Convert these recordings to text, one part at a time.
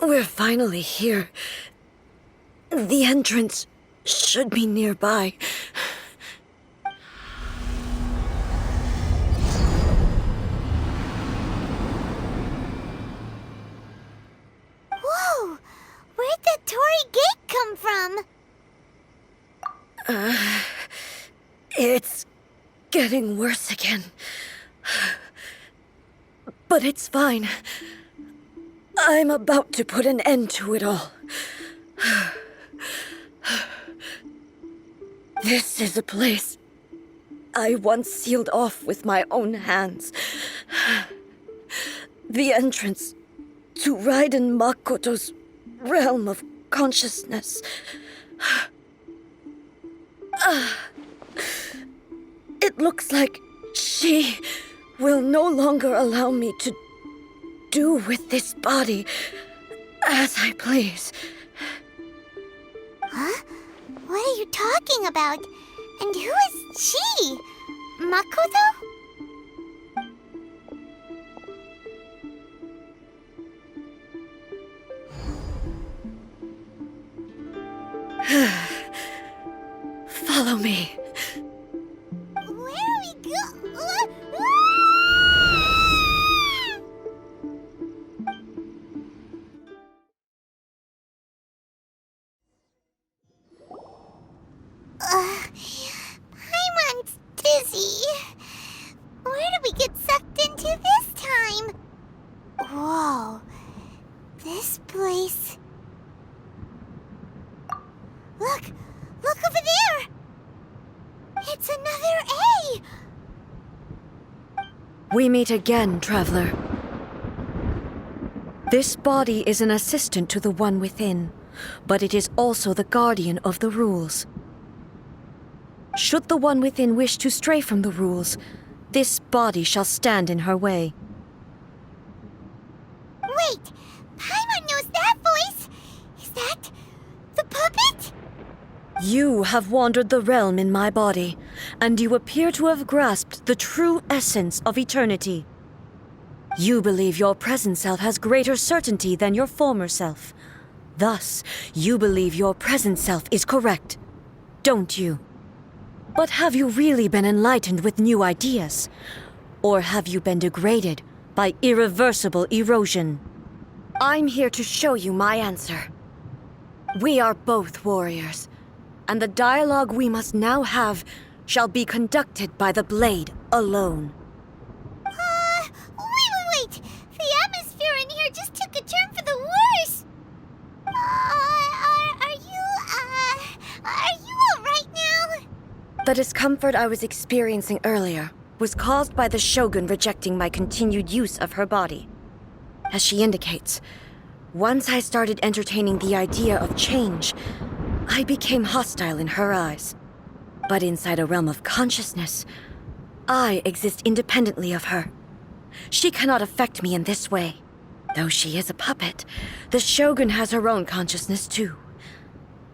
We're finally here. The entrance should be nearby. Whoa! Where'd the Torii Gate come from? It's getting worse again. But it's fine. I'm about to put an end to it all. This is a place I once sealed off with my own hands. The entrance to Raiden Makoto's realm of consciousness. It looks like she will no longer allow me to do with this body as I please. Huh? What are you talking about? And who is she? Makoto? Follow me. Where are we Paimon's dizzy. Where did we get sucked into this time? Whoa. This place... Look! Look over there! It's another A! We meet again, traveler. This body is an assistant to the one within, but it is also the guardian of the rules. Should the one within wish to stray from the rules, this body shall stand in her way. Wait! Paimon knows that voice! Is that... the puppet? You have wandered the realm in my body, and you appear to have grasped the true essence of eternity. You believe your present self has greater certainty than your former self. Thus, you believe your present self is correct, don't you? But have you really been enlightened with new ideas? Or have you been degraded by irreversible erosion? I'm here to show you my answer. We are both warriors, and the dialogue we must now have shall be conducted by the blade alone. Wait! The atmosphere in here just took a turn for the worse! Are you alright now? The discomfort I was experiencing earlier was caused by the Shogun rejecting my continued use of her body. As she indicates, once I started entertaining the idea of change, I became hostile in her eyes. But inside a realm of consciousness, I exist independently of her. She cannot affect me in this way. Though she is a puppet, the Shogun has her own consciousness too.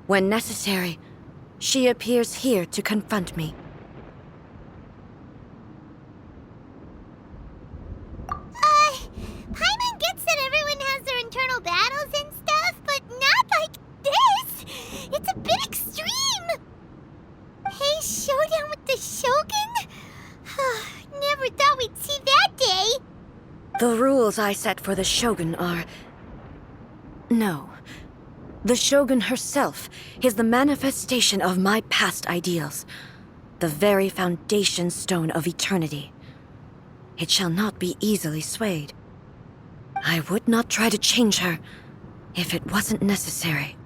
When necessary, she appears here to confront me. Paimon gets that everyone has their internal battles and stuff, but not like this! It's a bit extreme! Hey, showdown with the Shogun? Never thought we'd see that day! The rules I set for the Shogun are... No. The Shogun herself is the manifestation of my past ideals. The very foundation stone of eternity. It shall not be easily swayed. I would not try to change her if it wasn't necessary.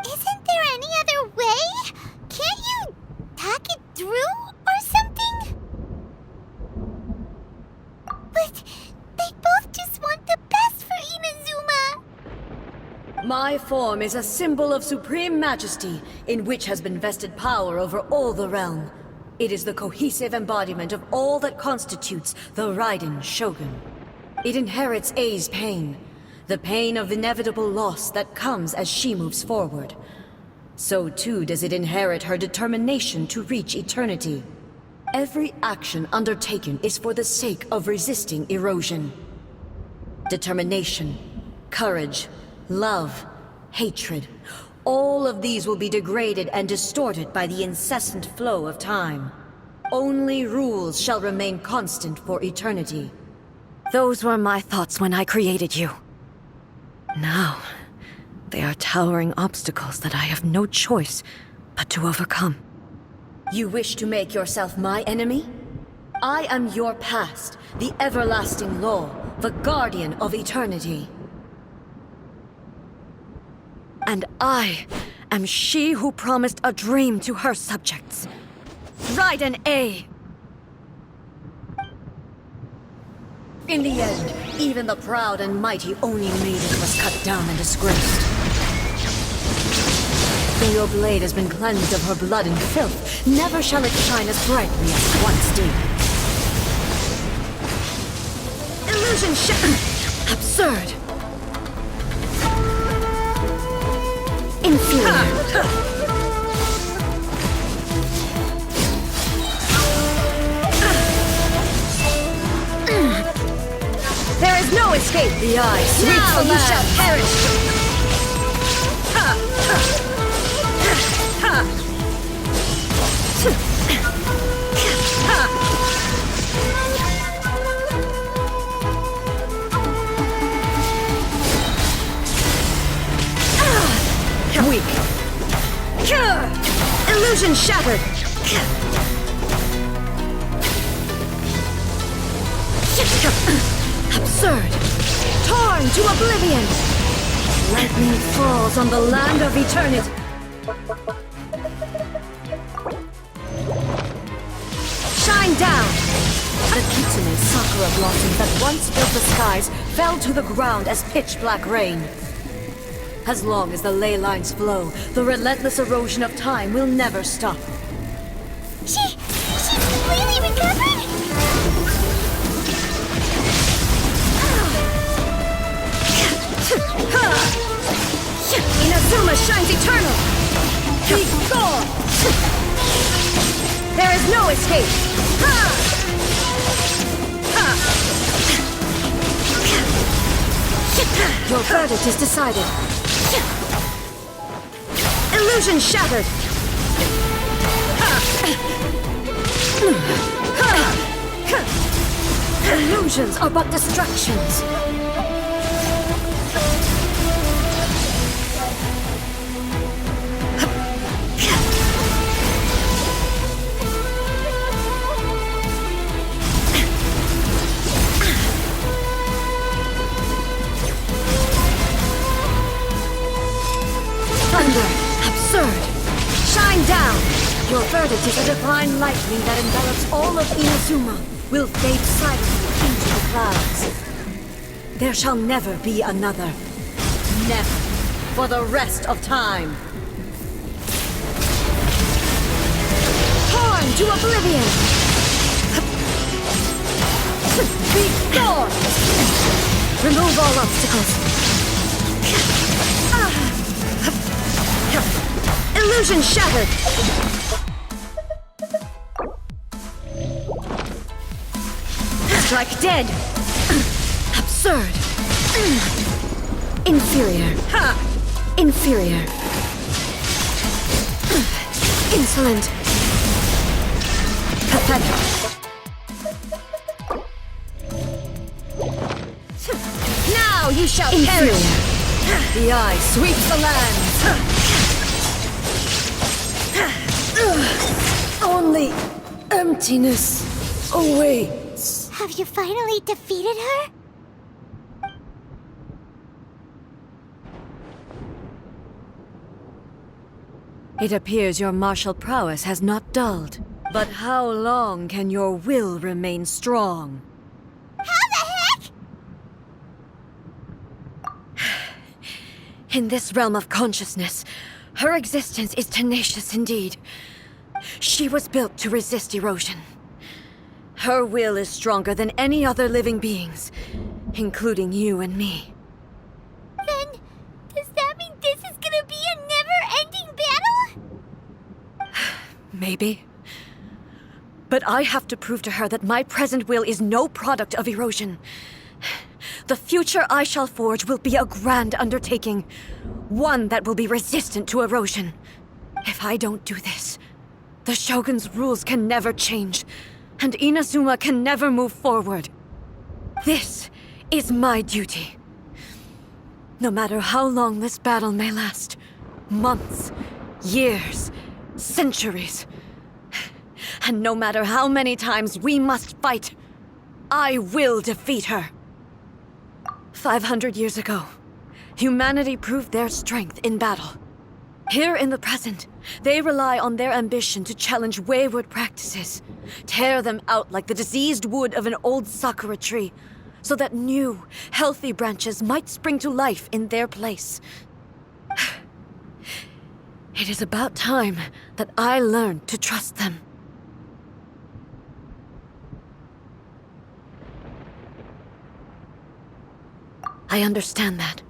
Isn't there any other way? Can't you talk it through or something? But they both just want the best for Inazuma. My form is a symbol of supreme majesty, in which has been vested power over all the realm. It is the cohesive embodiment of all that constitutes the Raiden Shogun. It inherits Ei's pain, the pain of inevitable loss that comes as she moves forward. So too does it inherit her determination to reach eternity. Every action undertaken is for the sake of resisting erosion. Determination, courage, love, hatred. All of these will be degraded and distorted by the incessant flow of time. Only rules shall remain constant for eternity. Those were my thoughts when I created you. Now, they are towering obstacles that I have no choice but to overcome. You wish to make yourself my enemy? I am your past, the everlasting law, the guardian of eternity. And I am she who promised a dream to her subjects. Raiden A. In the end, even the proud and mighty Oni maiden was cut down and disgraced. Though your blade has been cleansed of her blood and filth, never shall it shine as brightly as it once did. Illusion absurd! Inferior! There is no escape! The eye sweeps now the land. You shall perish! Weak. Illusion shattered! Absurd! Torn to oblivion! Lightning falls on the land of eternity. Shine down! The kitsune sakura blossoms that once filled the skies fell to the ground as pitch-black rain. As long as the ley lines flow, the relentless erosion of time will never stop. She's completely recovered? Inazuma shines eternal! Be gone! There is no escape! Your verdict is decided. Illusion shattered! Illusions are but distractions. Thunder! Absurd! Shine down! Your verdict is a divine lightning that envelops all of Inazuma. Will fade silently into the clouds. There shall never be another. Never. For the rest of time. Torn to oblivion! Be gone! Remove all obstacles. Illusion shattered! Strike dead! Absurd! Inferior! Inferior! Insolent! Pathetic! Now you shall perish! The eye sweeps the land! Only emptiness awaits. Have you finally defeated her? It appears your martial prowess has not dulled. But how long can your will remain strong? How the heck? In this realm of consciousness, her existence is tenacious indeed. She was built to resist erosion. Her will is stronger than any other living being's, including you and me. Then, does that mean this is gonna be a never-ending battle? Maybe. But I have to prove to her that my present will is no product of erosion. The future I shall forge will be a grand undertaking, one that will be resistant to erosion. If I don't do this, the Shogun's rules can never change, and Inazuma can never move forward. This is my duty. No matter how long this battle may last, months, years, centuries, and no matter how many times we must fight, I will defeat her. 500 years ago, humanity proved their strength in battle. Here in the present, they rely on their ambition to challenge wayward practices, tear them out like the diseased wood of an old sakura tree, so that new, healthy branches might spring to life in their place. It is about time that I learned to trust them. I understand that.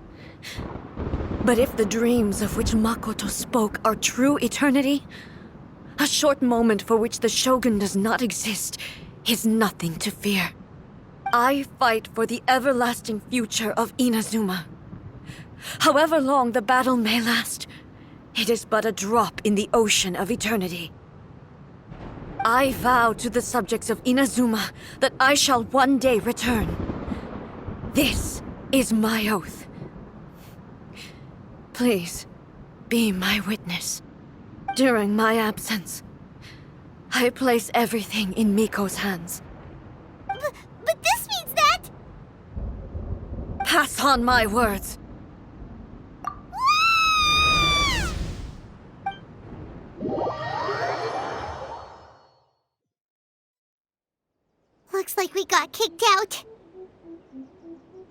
But if the dreams of which Makoto spoke are true eternity, a short moment for which the Shogun does not exist is nothing to fear. I fight for the everlasting future of Inazuma. However long the battle may last, it is but a drop in the ocean of eternity. I vow to the subjects of Inazuma that I shall one day return. This is my oath. Please, be my witness. During my absence, I place everything in Miko's hands. But this means that... Pass on my words. Looks like we got kicked out.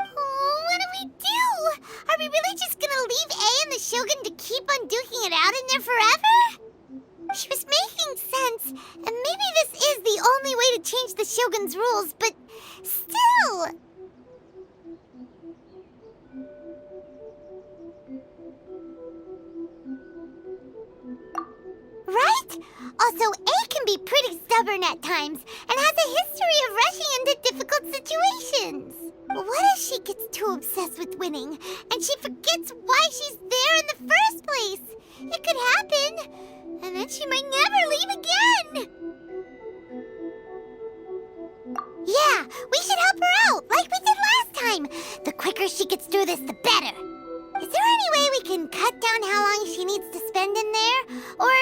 Oh, what do we do? Are we really just gonna leave A and the Shogun to keep on duking it out in there forever? She was making sense, and maybe this is the only way to change the Shogun's rules, but still... Right? Also, A can be pretty stubborn at times, and has a history of rushing into difficult situations. What if she gets too obsessed with winning, and she forgets why she's there in the first place? It could happen, and then she might never leave again. Yeah, we should help her out, like we did last time. The quicker she gets through this, the better. Is there any way we can cut down how long she needs to spend in there? Or,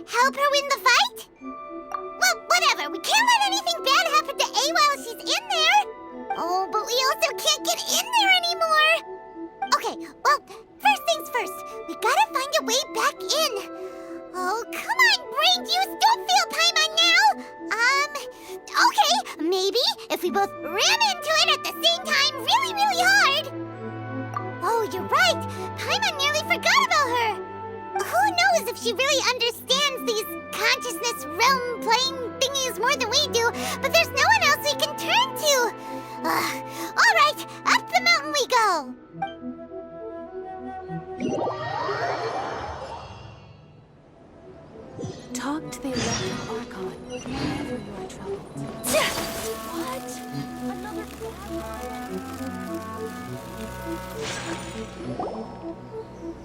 help her win the fight? Well, whatever. We can't let anything bad happen to A while she's in there. Oh, but we also can't get in there anymore. Okay, well, first things first. We gotta find a way back in. Oh, come on, brain juice. Don't fail Paimon now. Okay, maybe if we both ram into it at the same time really, really hard. Oh, you're right. Paimon nearly forgot about her. Who knows if she really understands these consciousness realm plane thingies more than we do, but there's no one else we can turn to. All right, up the mountain we go. Talk to the Electro Archon whenever you are troubled. What? Another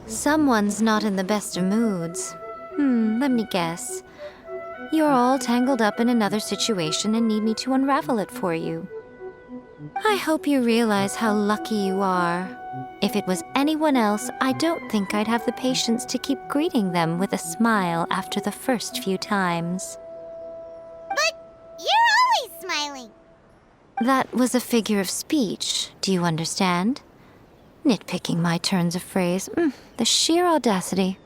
Someone's not in the best of moods. Let me guess. You're all tangled up in another situation and need me to unravel it for you. I hope you realize how lucky you are. If it was anyone else, I don't think I'd have the patience to keep greeting them with a smile after the first few times. But you're always smiling. That was a figure of speech, do you understand? Nitpicking my turns of phrase. The sheer audacity.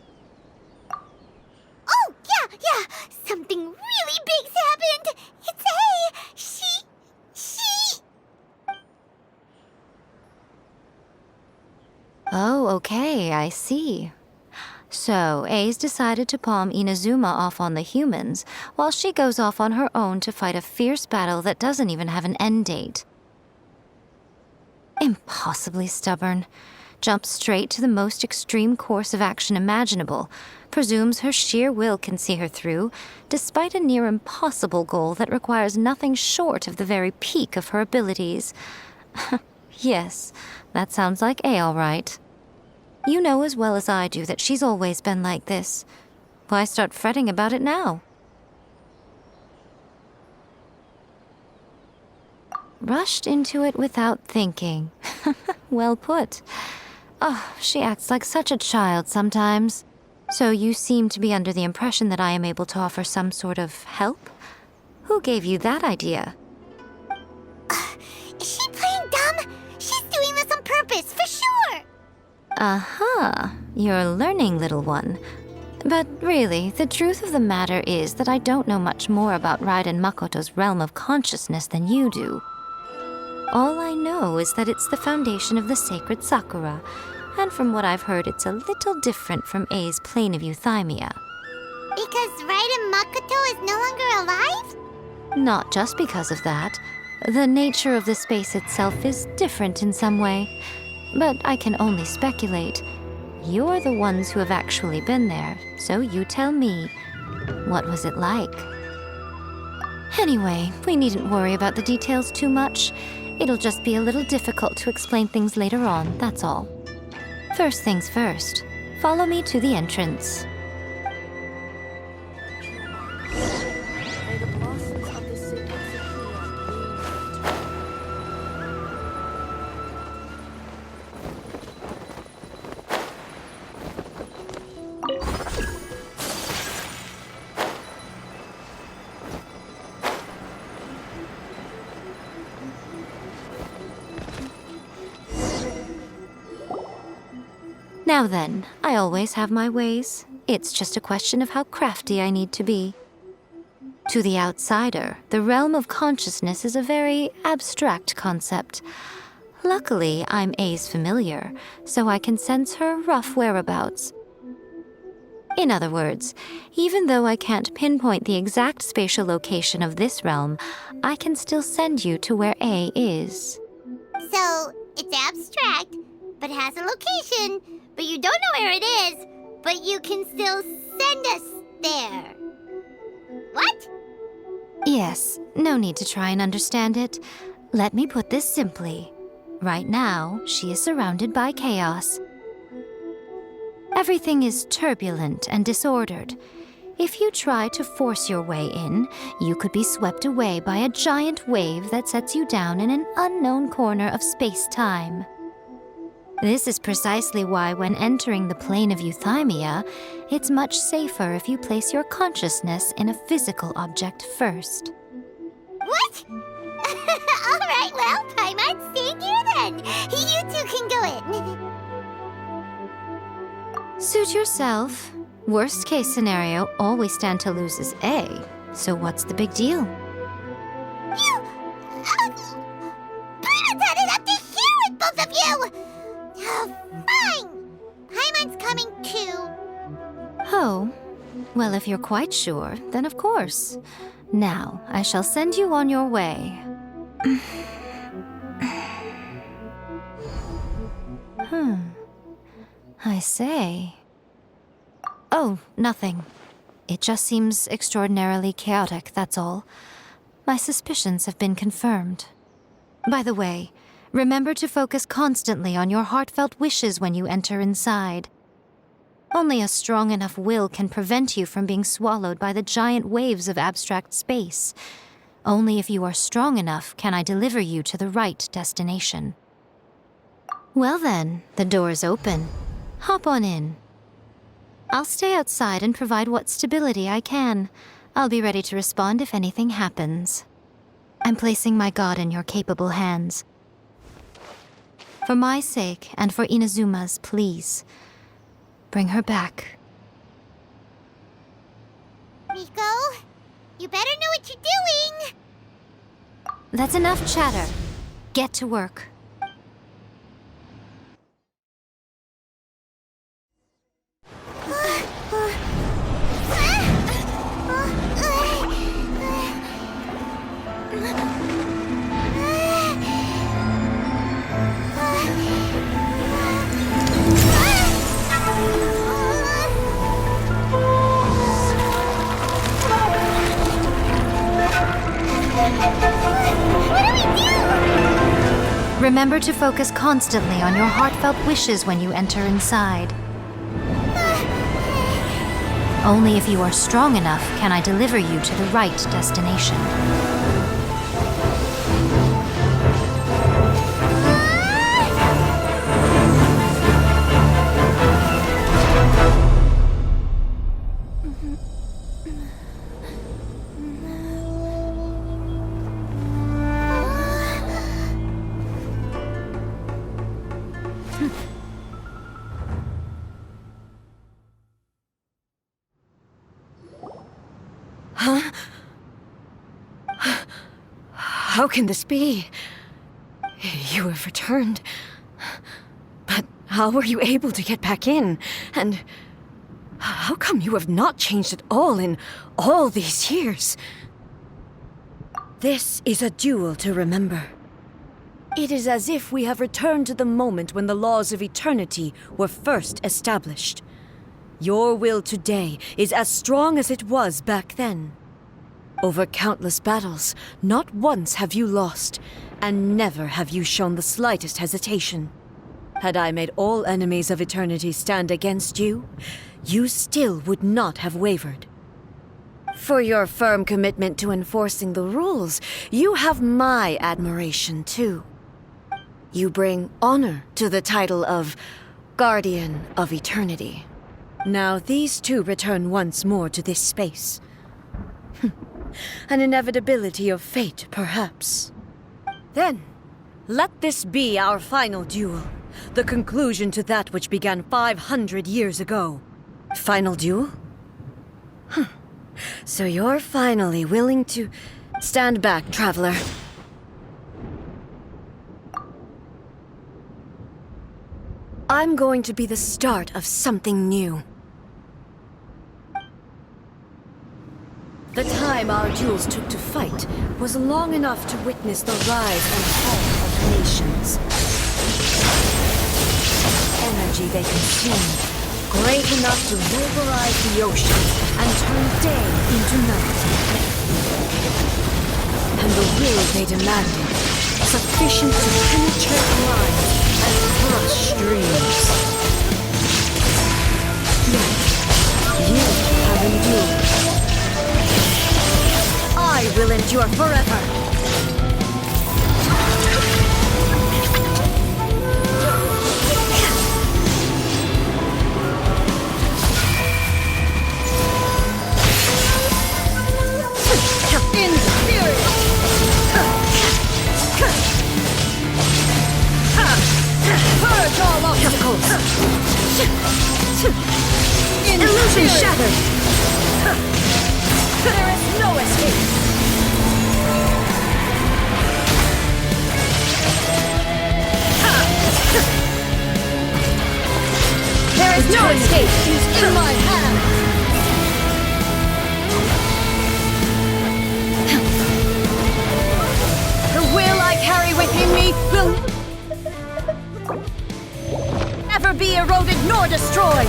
Oh, yeah. Something really big's happened. It's A. She... Oh, okay, I see. So, A's decided to palm Inazuma off on the humans, while she goes off on her own to fight a fierce battle that doesn't even have an end date. Impossibly stubborn. Jumps straight to the most extreme course of action imaginable, presumes her sheer will can see her through, despite a near impossible goal that requires nothing short of the very peak of her abilities. Yes, that sounds like A all right. You know as well as I do that she's always been like this. Why start fretting about it now? Rushed into it without thinking. Well put. Oh, she acts like such a child sometimes. So you seem to be under the impression that I am able to offer some sort of help? Who gave you that idea? Is she playing dumb? She's doing this on purpose, for sure! Aha, you're learning, little one. But really, the truth of the matter is that I don't know much more about Raiden Makoto's realm of consciousness than you do. All I know is that it's the foundation of the sacred Sakura, and from what I've heard, it's a little different from A's plane of euthymia. Because Raiden Makoto is no longer alive? Not just because of that. The nature of the space itself is different in some way, but I can only speculate. You're the ones who have actually been there, so you tell me. What was it like? Anyway, we needn't worry about the details too much. It'll just be a little difficult to explain things later on, that's all. First things first, follow me to the entrance. May the blossoms of the city Now then, I always have my ways. It's just a question of how crafty I need to be. To the outsider, the realm of consciousness is a very abstract concept. Luckily, I'm A's familiar, so I can sense her rough whereabouts. In other words, even though I can't pinpoint the exact spatial location of this realm, I can still send you to where A is. So, it's abstract, but has a location, but you don't know where it is, but you can still send us there. What? Yes, no need to try and understand it. Let me put this simply. Right now, she is surrounded by chaos. Everything is turbulent and disordered. If you try to force your way in, you could be swept away by a giant wave that sets you down in an unknown corner of space-time. This is precisely why when entering the plane of euthymia, it's much safer if you place your consciousness in a physical object first. What? Alright, well, Paimon, stay here then. You two can go in. Suit yourself. Worst case scenario, all we stand to lose is A. So what's the big deal? You... Paimon's had it up to here with both of you! Fine! Paimon's coming too. Oh, well, if you're quite sure, then of course. Now, I shall send you on your way. I say. Oh, nothing. It just seems extraordinarily chaotic, that's all. My suspicions have been confirmed. By the way, remember to focus constantly on your heartfelt wishes when you enter inside. Only a strong enough will can prevent you from being swallowed by the giant waves of abstract space. Only if you are strong enough can I deliver you to the right destination. Well then, the door's open. Hop on in. I'll stay outside and provide what stability I can. I'll be ready to respond if anything happens. I'm placing my god in your capable hands. For my sake and for Inazuma's, please. Bring her back. Miko, you better know what you're doing! That's enough chatter. Get to work. Remember to focus constantly on your heartfelt wishes when you enter inside. Only if you are strong enough can I deliver you to the right destination. Huh? How can this be? You have returned. But how were you able to get back in? And how come you have not changed at all in all these years? This is a duel to remember. It is as if we have returned to the moment when the laws of eternity were first established. Your will today is as strong as it was back then. Over countless battles, not once have you lost, and never have you shown the slightest hesitation. Had I made all enemies of eternity stand against you, you still would not have wavered. For your firm commitment to enforcing the rules, you have my admiration too. You bring honor to the title of Guardian of Eternity. Now these two return once more to this space. An inevitability of fate, perhaps. Then, let this be our final duel. The conclusion to that which began 500 years ago. Final duel? So you're finally willing to stand back, traveler. I'm going to be the start of something new. The time our duels took to fight was long enough to witness the rise and fall of nations. Energy they consumed, great enough to pulverize the ocean and turn day into night. And the will they demanded, sufficient to penetrate minds and crush dreams. Yet, you have endured. I will endure forever. In spirit. Purge all obstacles. Illusion shattered. There is no escape. There is no escape. She's in my hand. The will I carry within me will never be eroded nor destroyed.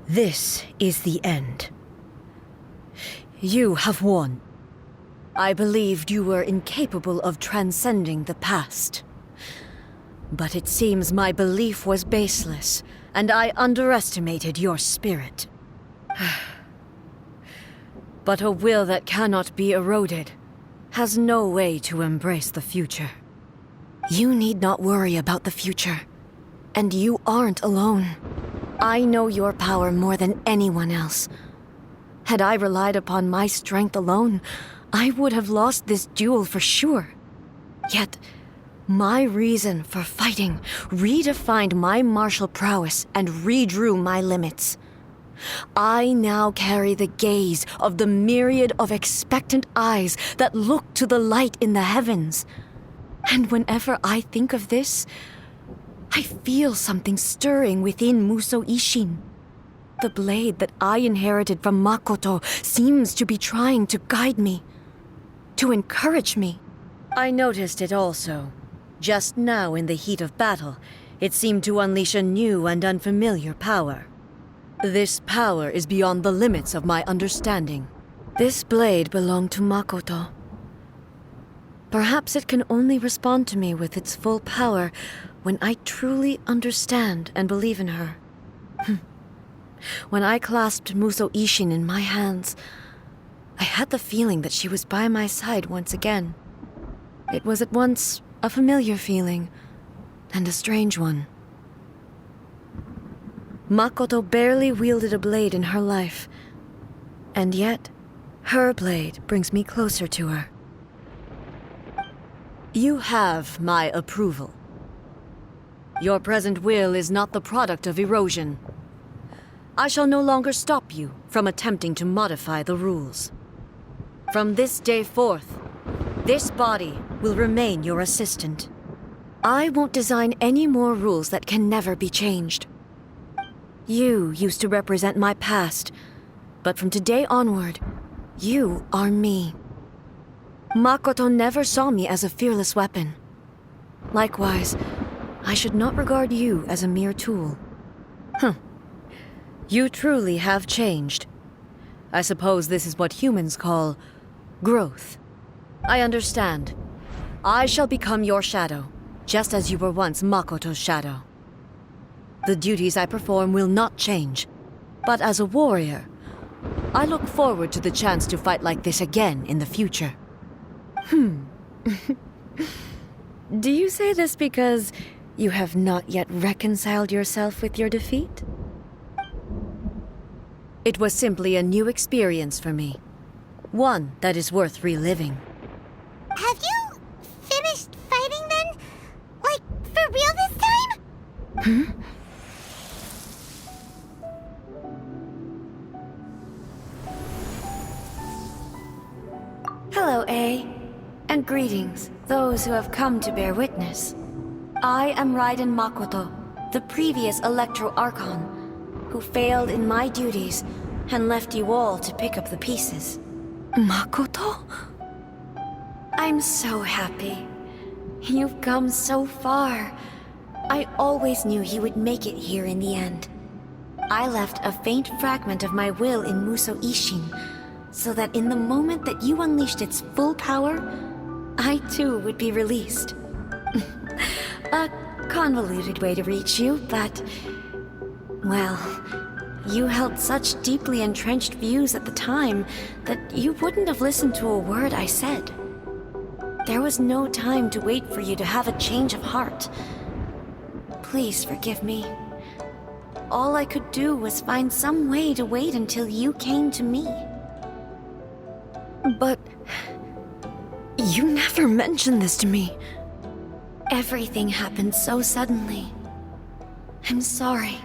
This is the end. You have won. I believed you were incapable of transcending the past. But it seems my belief was baseless, and I underestimated your spirit. But a will that cannot be eroded has no way to embrace the future. You need not worry about the future, and you aren't alone. I know your power more than anyone else. Had I relied upon my strength alone, I would have lost this duel for sure. Yet, my reason for fighting redefined my martial prowess and redrew my limits. I now carry the gaze of the myriad of expectant eyes that look to the light in the heavens. And whenever I think of this, I feel something stirring within Musou Ishin. The blade that I inherited from Makoto seems to be trying to guide me, to encourage me. I noticed it also. Just now, in the heat of battle, it seemed to unleash a new and unfamiliar power. This power is beyond the limits of my understanding. This blade belonged to Makoto. Perhaps it can only respond to me with its full power when I truly understand and believe in her. When I clasped Muso Ishin in my hands, I had the feeling that she was by my side once again. It was at once a familiar feeling and a strange one. Makoto barely wielded a blade in her life, and yet her blade brings me closer to her. You have my approval. Your present will is not the product of erosion. I shall no longer stop you from attempting to modify the rules. From this day forth, this body will remain your assistant. I won't design any more rules that can never be changed. You used to represent my past, but from today onward, you are me. Makoto never saw me as a fearless weapon. Likewise, I should not regard you as a mere tool. You truly have changed. I suppose this is what humans call growth. I understand. I shall become your shadow, just as you were once Makoto's shadow. The duties I perform will not change, but as a warrior, I look forward to the chance to fight like this again in the future. Do you say this because you have not yet reconciled yourself with your defeat? It was simply a new experience for me. One that is worth reliving. Have you finished fighting then? Like, for real this time? Hello, A. And greetings, those who have come to bear witness. I am Raiden Makoto, the previous Electro Archon, who failed in my duties and left you all to pick up the pieces. Makoto? I'm so happy. You've come so far. I always knew you would make it here in the end. I left a faint fragment of my will in Muso Ishin, so that in the moment that you unleashed its full power, I too would be released. A convoluted way to reach you, but... well, you held such deeply entrenched views at the time that you wouldn't have listened to a word I said. There was no time to wait for you to have a change of heart. Please forgive me. All I could do was find some way to wait until you came to me. But... you never mentioned this to me. Everything happened so suddenly. I'm sorry.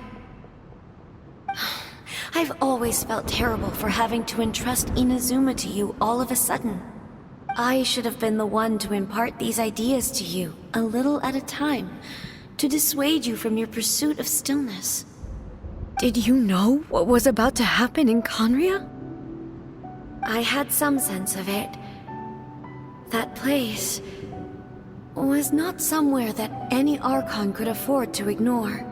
I've always felt terrible for having to entrust Inazuma to you all of a sudden. I should have been the one to impart these ideas to you, a little at a time, to dissuade you from your pursuit of stillness. Did you know what was about to happen in Conria? I had some sense of it. That place was not somewhere that any Archon could afford to ignore.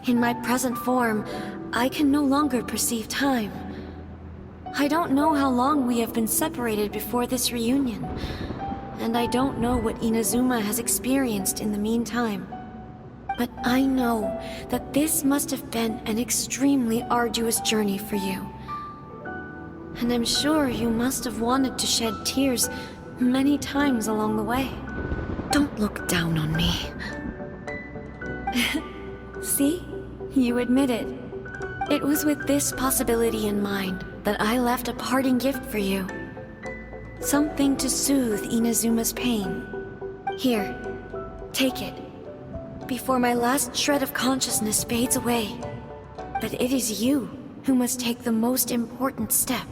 In my present form, I can no longer perceive time. I don't know how long we have been separated before this reunion, and I don't know what Inazuma has experienced in the meantime. But I know that this must have been an extremely arduous journey for you. And I'm sure you must have wanted to shed tears many times along the way. Don't look down on me. See? You admit it. It was with this possibility in mind that I left a parting gift for you. Something to soothe Inazuma's pain. Here, take it. Before my last shred of consciousness fades away. But it is you who must take the most important step.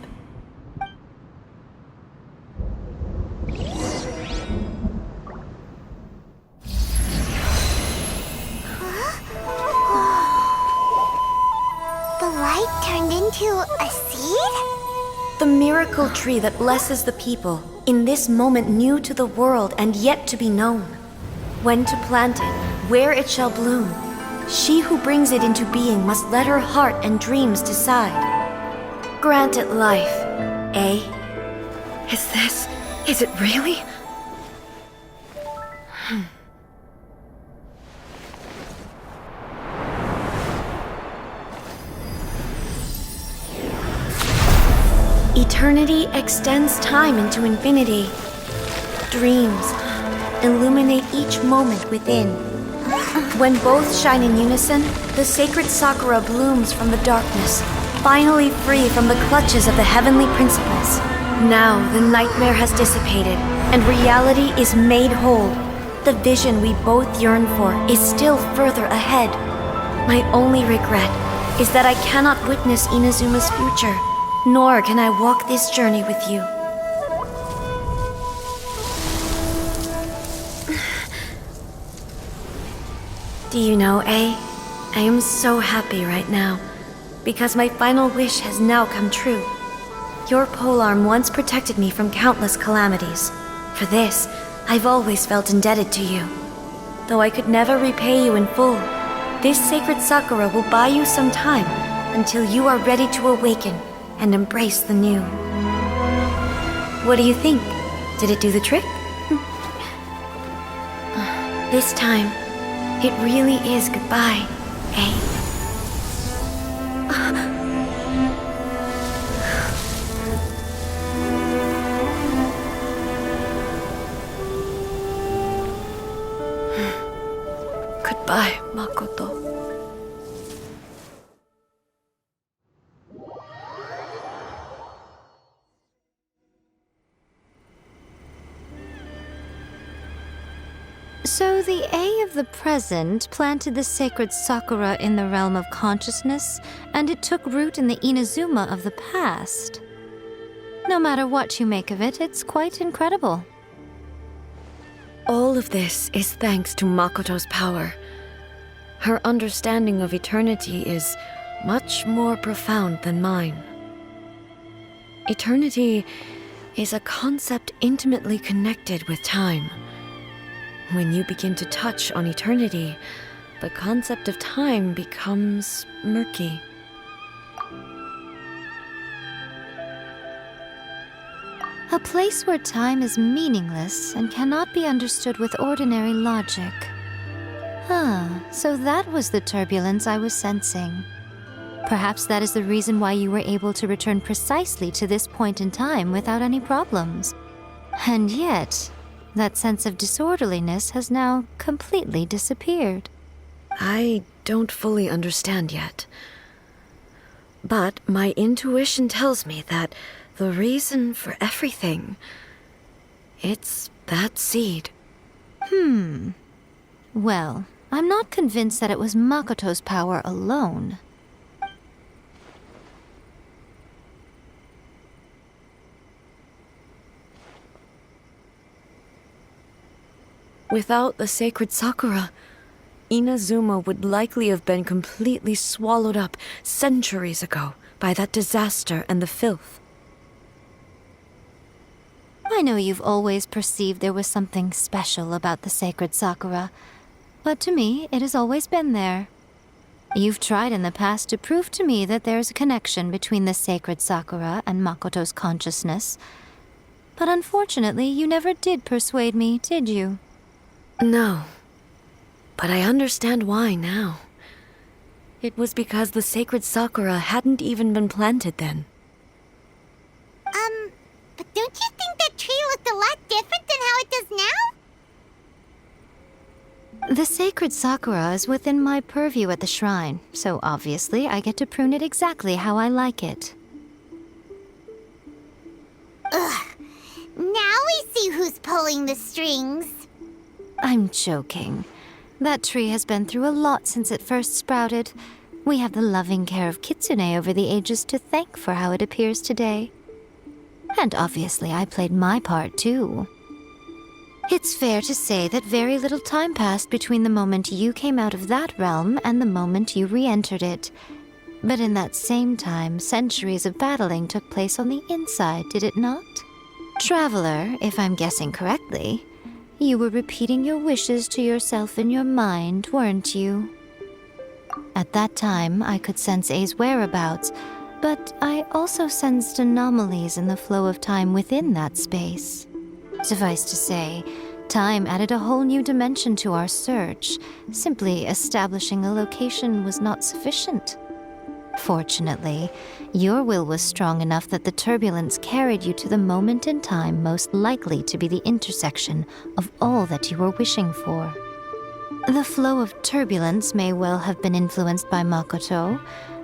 Light turned into a seed? The miracle tree that blesses the people, in this moment new to the world and yet to be known. When to plant it, where it shall bloom, she who brings it into being must let her heart and dreams decide. Grant it life, eh? Is it really? Eternity extends time into infinity. Dreams illuminate each moment within. When both shine in unison, the sacred Sakura blooms from the darkness, finally free from the clutches of the heavenly principles. Now the nightmare has dissipated, and reality is made whole. The vision we both yearn for is still further ahead. My only regret is that I cannot witness Inazuma's future, nor can I walk this journey with you. Do you know, I am so happy right now, because my final wish has now come true. Your polearm once protected me from countless calamities. For this, I've always felt indebted to you. Though I could never repay you in full, this sacred Sakura will buy you some time until you are ready to awaken and embrace the new. What do you think? Did it do the trick? This time, it really is goodbye, eh? Goodbye, Makoto. So the A of the present planted the sacred Sakura in the realm of consciousness, and it took root in the Inazuma of the past. No matter what you make of it, it's quite incredible. All of this is thanks to Makoto's power. Her understanding of eternity is much more profound than mine. Eternity is a concept intimately connected with time. When you begin to touch on eternity, the concept of time becomes murky. A place where time is meaningless and cannot be understood with ordinary logic. So that was the turbulence I was sensing. Perhaps that is the reason why you were able to return precisely to this point in time without any problems. And yet, that sense of disorderliness has now completely disappeared. I don't fully understand yet. But my intuition tells me that the reason for everything, it's that seed. Well, I'm not convinced that it was Makoto's power alone. Without the sacred Sakura, Inazuma would likely have been completely swallowed up centuries ago by that disaster and the filth. I know you've always perceived there was something special about the sacred Sakura, but to me, it has always been there. You've tried in the past to prove to me that there's a connection between the sacred Sakura and Makoto's consciousness, but unfortunately, you never did persuade me, did you? No, but I understand why now. It was because the sacred Sakura hadn't even been planted then. But don't you think that tree looked a lot different than how it does now? The sacred Sakura is within my purview at the shrine, so obviously I get to prune it exactly how I like it. Ugh. Now we see who's pulling the strings. I'm joking. That tree has been through a lot since it first sprouted. We have the loving care of Kitsune over the ages to thank for how it appears today. And obviously I played my part too. It's fair to say that very little time passed between the moment you came out of that realm and the moment you re-entered it. But in that same time, centuries of battling took place on the inside, did it not? Traveler, if I'm guessing correctly, you were repeating your wishes to yourself in your mind, weren't you? At that time, I could sense A's whereabouts, but I also sensed anomalies in the flow of time within that space. Suffice to say, time added a whole new dimension to our search. Simply establishing a location was not sufficient. Fortunately, your will was strong enough that the turbulence carried you to the moment in time most likely to be the intersection of all that you were wishing for. The flow of turbulence may well have been influenced by Makoto,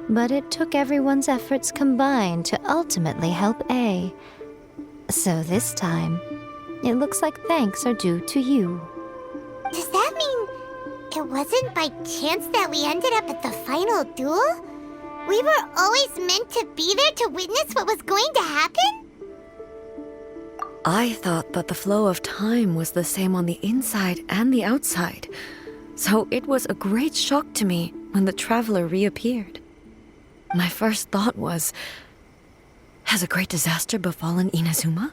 but it took everyone's efforts combined to ultimately help A. So this time, it looks like thanks are due to you. Does that mean it wasn't by chance that we ended up at the final duel? We were always meant to be there to witness what was going to happen? I thought that the flow of time was the same on the inside and the outside, so it was a great shock to me when the traveler reappeared. My first thought was, has a great disaster befallen Inazuma?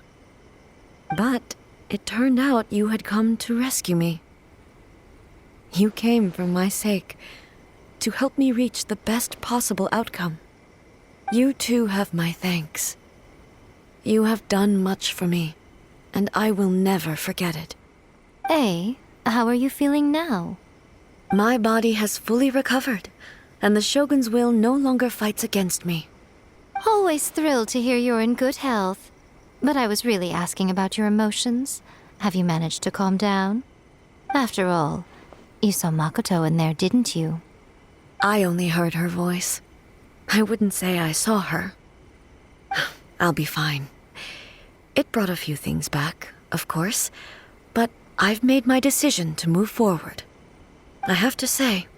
But it turned out you had come to rescue me. You came for my sake, to help me reach the best possible outcome. You too have my thanks. You have done much for me, and I will never forget it. A, how are you feeling now? My body has fully recovered, and the Shogun's will no longer fights against me. Always thrilled to hear you're in good health. But I was really asking about your emotions. Have you managed to calm down? After all, you saw Makoto in there, didn't you? I only heard her voice. I wouldn't say I saw her. I'll be fine. It brought a few things back, of course, but I've made my decision to move forward. I have to say,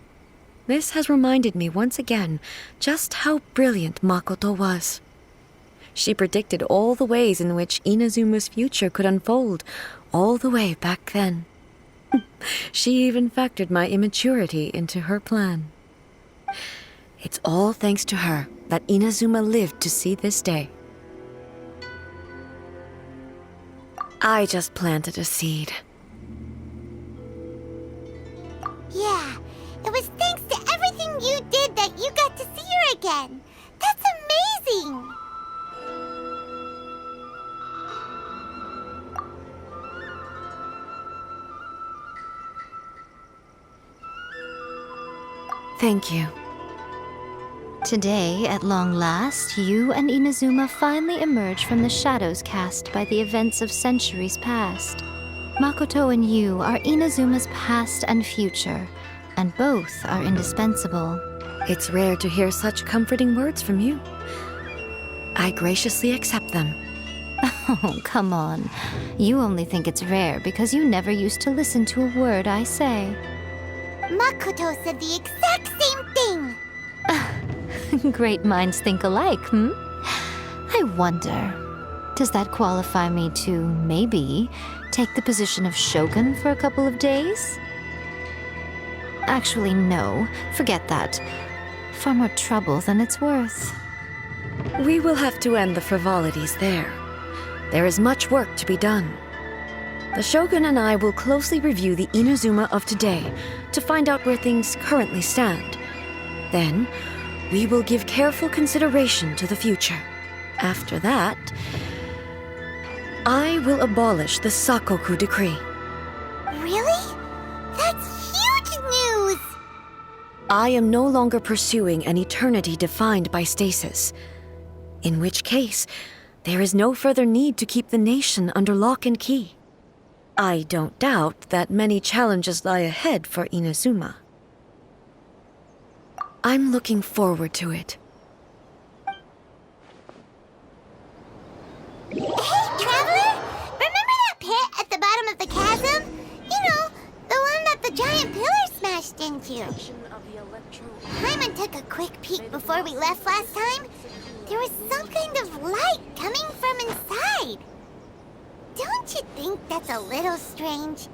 this has reminded me once again just how brilliant Makoto was. She predicted all the ways in which Inazuma's future could unfold, all the way back then. She even factored my immaturity into her plan. It's all thanks to her that Inazuma lived to see this day. I just planted a seed. Yeah, it was thanks to everything you did that you got to see her again. That's amazing! Thank you. Today, at long last, you and Inazuma finally emerge from the shadows cast by the events of centuries past. Makoto and you are Inazuma's past and future, and both are indispensable. It's rare to hear such comforting words from you. I graciously accept them. Oh, come on. You only think it's rare because you never used to listen to a word I say. Makoto said the exact same thing! Great minds think alike, hmm? I wonder, does that qualify me to, maybe, take the position of Shogun for a couple of days? Actually, no. Forget that. Far more trouble than it's worth. We will have to end the frivolities there. There is much work to be done. The Shogun and I will closely review the Inazuma of today to find out where things currently stand. Then, we will give careful consideration to the future. After that, I will abolish the Sakoku decree. Really? That's huge news! I am no longer pursuing an eternity defined by stasis. In which case, there is no further need to keep the nation under lock and key. I don't doubt that many challenges lie ahead for Inazuma. I'm looking forward to it. Hey, Traveler! Remember that pit at the bottom of the chasm? You know, the one that the giant pillar smashed into. Paimon took a quick peek before we left last time. There was some kind of light coming from inside. Don't you think that's a little strange?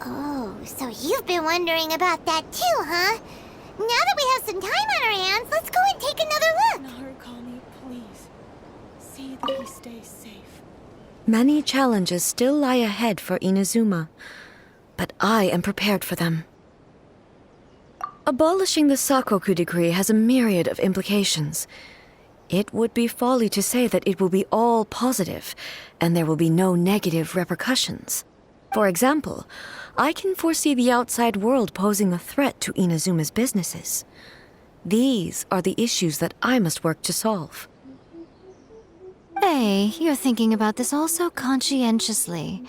Oh, so you've been wondering about that too, huh? Now that we have some time on our hands, let's go and take another look. Narukami, please. See that he stays safe. Many challenges still lie ahead for Inazuma, but I am prepared for them. Abolishing the Sakoku decree has a myriad of implications. It would be folly to say that it will be all positive, and there will be no negative repercussions. For example, I can foresee the outside world posing a threat to Inazuma's businesses. These are the issues that I must work to solve. Hey, you're thinking about this all so conscientiously.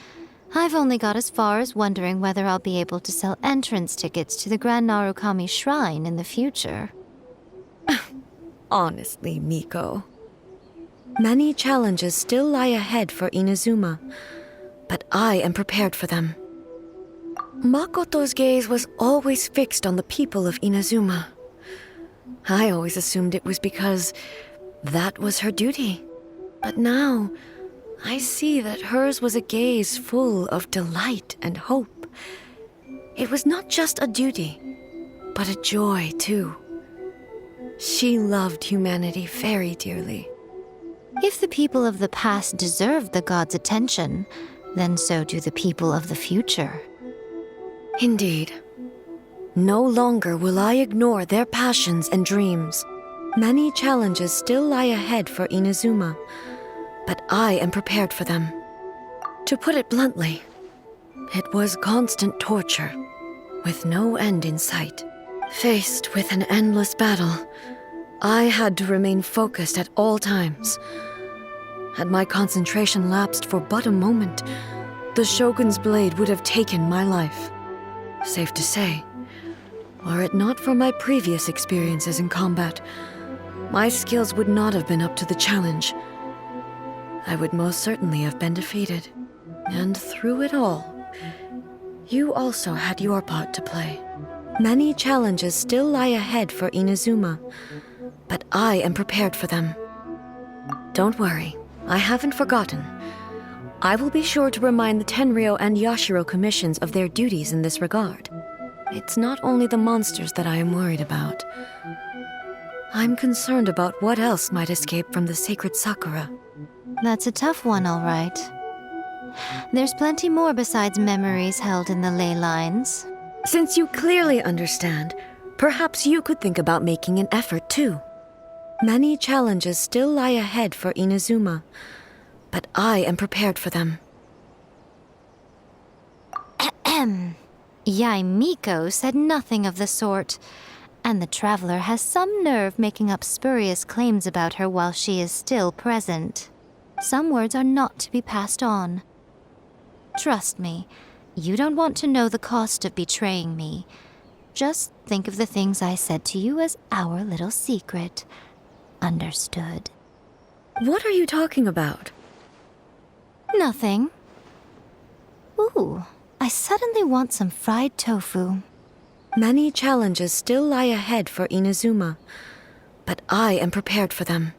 I've only got as far as wondering whether I'll be able to sell entrance tickets to the Grand Narukami Shrine in the future. Honestly, Miko. Many challenges still lie ahead for Inazuma, but I am prepared for them. Makoto's gaze was always fixed on the people of Inazuma. I always assumed it was because that was her duty. But now, I see that hers was a gaze full of delight and hope. It was not just a duty, but a joy, too. She loved humanity very dearly. If the people of the past deserve the god's attention, then so do the people of the future. Indeed. No longer will I ignore their passions and dreams. Many challenges still lie ahead for Inazuma, but I am prepared for them. To put it bluntly, it was constant torture, with no end in sight. Faced with an endless battle, I had to remain focused at all times. Had my concentration lapsed for but a moment, the Shogun's blade would have taken my life. Safe to say, were it not for my previous experiences in combat, my skills would not have been up to the challenge. I would most certainly have been defeated. And through it all, you also had your part to play. Many challenges still lie ahead for Inazuma, but I am prepared for them. Don't worry, I haven't forgotten. I will be sure to remind the Tenryo and Yashiro commissions of their duties in this regard. It's not only the monsters that I am worried about. I'm concerned about what else might escape from the sacred Sakura. That's a tough one, all right. There's plenty more besides memories held in the ley lines. Since you clearly understand, perhaps you could think about making an effort too. Many challenges still lie ahead for Inazuma, but I am prepared for them. Yai Miko said nothing of the sort, and the traveler has some nerve making up spurious claims about her while she is still present. Some words are not to be passed on. Trust me, you don't want to know the cost of betraying me. Just think of the things I said to you as our little secret. Understood? What are you talking about? Nothing. Ooh, I suddenly want some fried tofu. Many challenges still lie ahead for Inazuma, but I am prepared for them.